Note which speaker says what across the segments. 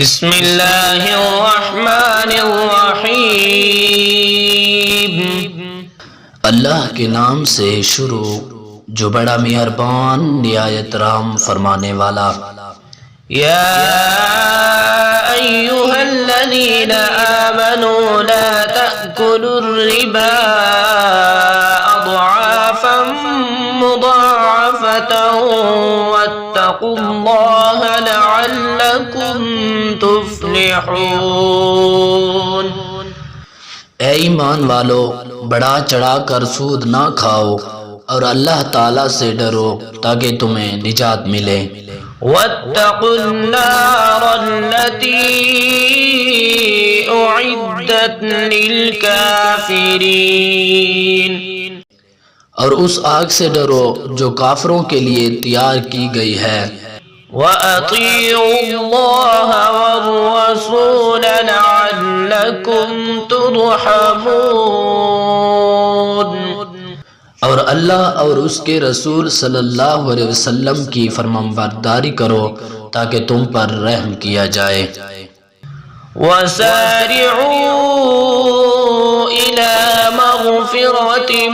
Speaker 1: بسم اللہ الرحمن الرحیم۔
Speaker 2: اللہ کے نام سے شروع جو بڑا مہربان نہایت رحم فرمانے والا۔
Speaker 1: یا ایھا الذین آمنوا لا تأکلوا الربا اضعافا مضاعفة واتقوا اللہ لعلکم تفلحون۔
Speaker 2: اے ایمان والو، بڑا چڑھا کر سود نہ کھاؤ اور اللہ تعالیٰ سے ڈرو تاکہ تمہیں نجات ملے۔
Speaker 1: واتقوا النار التي أعدت للكافرين۔
Speaker 2: اور اس آگ سے ڈرو جو کافروں کے لیے تیار کی گئی ہے۔
Speaker 1: وَأَطِيعُوا اللَّهَ وَالرَّسُولَ لَعَلَّكُمْ تُرْحَمُونَ۔
Speaker 2: اور اللہ اور اس کے رسول صلی اللہ علیہ وسلم کی فرمانبرداری کرو تاکہ تم پر رحم کیا جائے۔
Speaker 1: وَسَارِعُوا إِلَى مَغْفِرَةٍ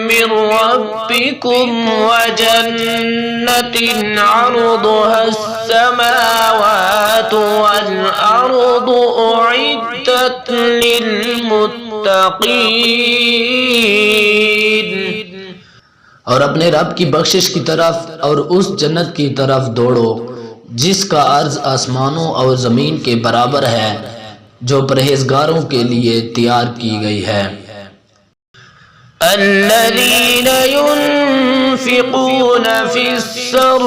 Speaker 1: مِّن رَّبِّكُمْ وَجَنَّةٍ عَرْضُهَا السَّمَاوَاتُ وَالْأَرْضُ أُعِدَّتْ لِلْمُتَّقِينَ۔
Speaker 2: اور اپنے رب کی بخشش کی طرف اور اس جنت کی طرف دوڑو جس کا عرض آسمانوں اور زمین کے برابر ہے، جو پرہیزگاروں کے لیے تیار کی گئی ہے۔
Speaker 1: الذين ينفقون في السراء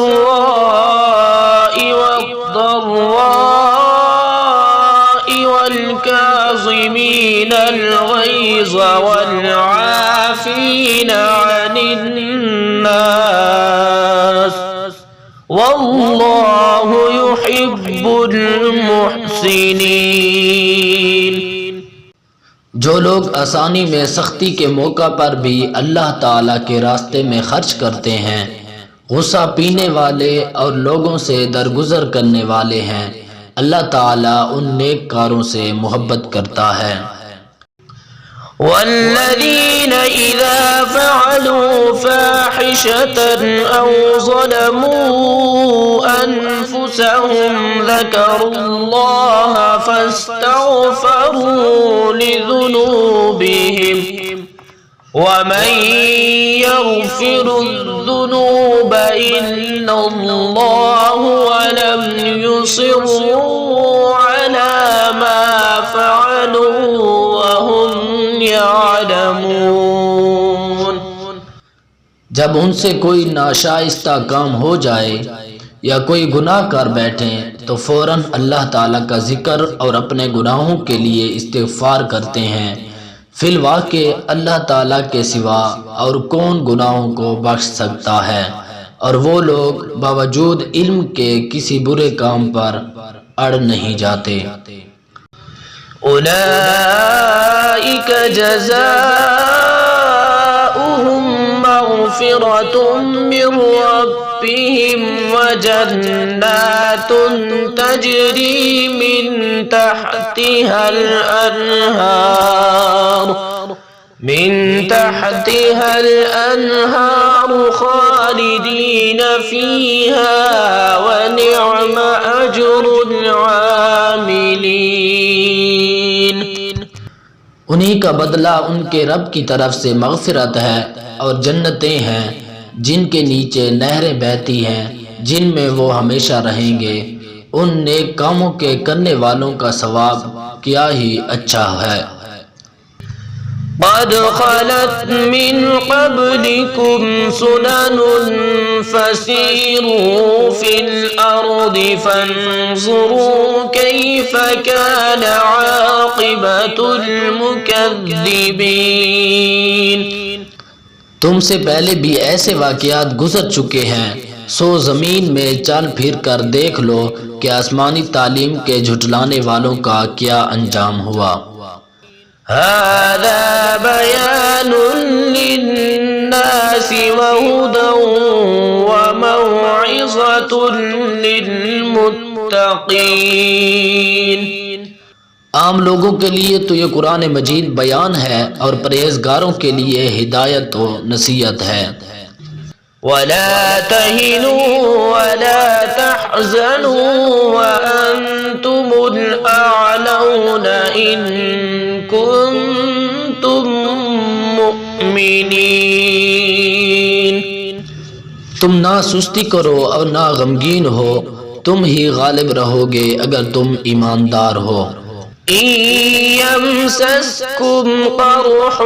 Speaker 1: والضراء والكاظمين الغيظ والعافين عن الناس والله يحب المحسنين۔
Speaker 2: جو لوگ آسانی میں سختی کے موقع پر بھی اللہ تعالیٰ کے راستے میں خرچ کرتے ہیں، غصہ پینے والے اور لوگوں سے درگزر کرنے والے ہیں، اللہ تعالیٰ ان نیک کاروں سے محبت کرتا ہے۔
Speaker 1: والذین اذا فعلوا فاحشة او ظلموا انفسهم ذکروا اللہ فاستغفروا لذنوبهم ومن يغفر الذنوب الا اللہ ولم يصروا على ما فعلوا وهم يعلمون۔
Speaker 2: جب ان سے کوئی ناشائستہ کام ہو جائے یا کوئی گناہ کر بیٹھیں تو فوراً اللہ تعالیٰ کا ذکر اور اپنے گناہوں کے لیے استغفار کرتے ہیں۔ فی الواقع اللہ تعالیٰ کے سوا اور کون گناہوں کو بخش سکتا ہے، اور وہ لوگ باوجود علم کے کسی برے کام پر اڑ نہیں جاتے۔
Speaker 1: اولئک جزاؤہم مغفرۃ من ربہم وجنات تجری من تحتها الانہار خالدین فیہا ونعم اجر العاملین۔
Speaker 2: انہی کا بدلہ ان کے رب کی طرف سے مغفرت ہے اور جنتیں ہیں جن کے نیچے نہریں بہتی ہیں، جن میں وہ ہمیشہ رہیں گے۔ ان نیک کاموں کے کرنے والوں کا ثواب کیا ہی اچھا ہے۔
Speaker 1: قد خلت من قبلكم سنن فسيروا في الأرض فانظروا كيف كان عاقبة المكذبين۔
Speaker 2: تم سے پہلے بھی ایسے واقعات گزر چکے ہیں، سو زمین میں چل پھر کر دیکھ لو کہ آسمانی تعلیم کے جھٹلانے والوں کا کیا انجام ہوا۔
Speaker 1: هذا بيان للناس وهدى وموعظة للمتقين۔ للمتقين.
Speaker 2: عام لوگوں کے لیے تو یہ قرآن مجید بیان ہے اور پرہیزگاروں کے لیے ہدایت و نصیحت ہے.
Speaker 1: ولا تهنوا ولا تحزنوا وأنتم الأعلون إن كنتم مؤمنين.
Speaker 2: تم نہ سستی کرو اور نہ غمگین ہو، تم ہی غالب رہو گے اگر تم ایماندار ہو.
Speaker 1: إن يمسسكم قرح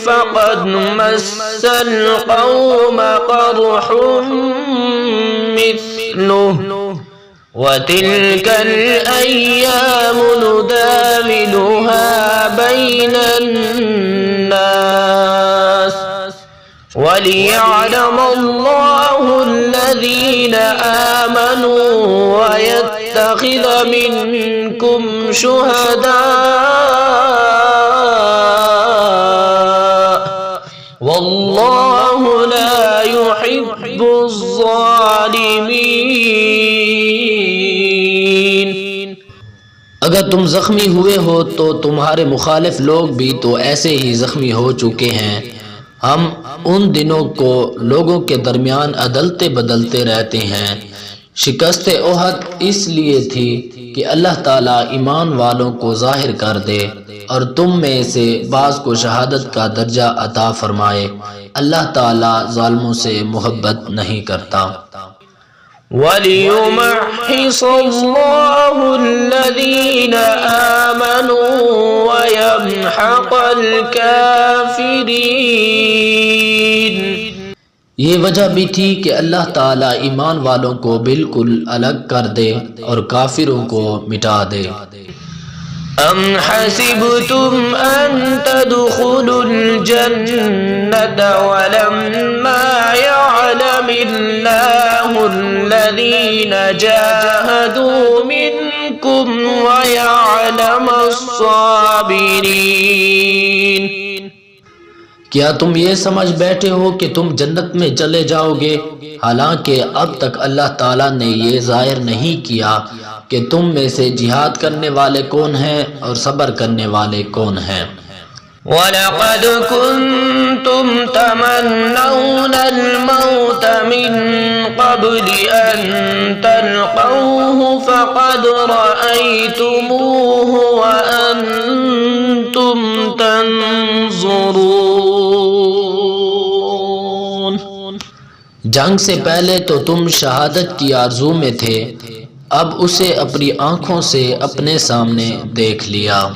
Speaker 1: فقد مس القوم قرح مثله وتلك الأيام نداولها بين الناس وليعلم الله الذين آمنوا ويتخذ منكم شهداء والله لا يحب الظالمين.
Speaker 2: اگر تم زخمی ہوئے ہو تو تمہارے مخالف لوگ بھی تو ایسے ہی زخمی ہو چکے ہیں. ہم ان دنوں کو لوگوں کے درمیان عدلتے بدلتے رہتے ہیں. شکست احد اس لیے تھی کہ اللہ تعالیٰ ایمان والوں کو ظاہر کر دے اور تم میں سے بعض کو شہادت کا درجہ عطا فرمائے. اللہ تعالیٰ ظالموں سے محبت نہیں کرتا.
Speaker 1: وَلِيُمَحِّصَ اللَّهُ الَّذِينَ آمَنُوا وَيَمْحَقَ الْكَافِرِينَ.
Speaker 2: یہ وجہ بھی تھی کہ اللہ تعالیٰ ایمان والوں کو بالکل الگ کر دے اور کافروں کو مٹا دے.
Speaker 1: أَمْ حَسِبْتُمْ أَن تَدْخُلُوا الْجَنَّةَ وَلَمَّا يَعْلَمِ اللَّهُ الَّذِينَ جَاهَدُوا مِنكُمْ وَيَعْلَمَ الصَّابِرِينَ.
Speaker 2: کیا تم یہ سمجھ بیٹھے ہو کہ تم جنت میں چلے جاؤ گے، حالانکہ اب تک اللہ تعالیٰ نے یہ ظاہر نہیں کیا کہ تم میں سے جہاد کرنے والے کون ہیں اور صبر کرنے والے کون ہیں.
Speaker 1: وَلَقَدْ كُنْتُمْ تَمَنَّوْنَ الْمَوْتَ مِنْ قَبْلِ أَنْ تَلْقَوْهُ فَقَدْ رَأَيْتُمُوهُ وَأَنْتُمْ تَنْظُرُونَ.
Speaker 2: جنگ سے پہلے تو تم شہادت کی آرزو میں تھے، اب اسے اپنی آنکھوں سے اپنے سامنے دیکھ لیا.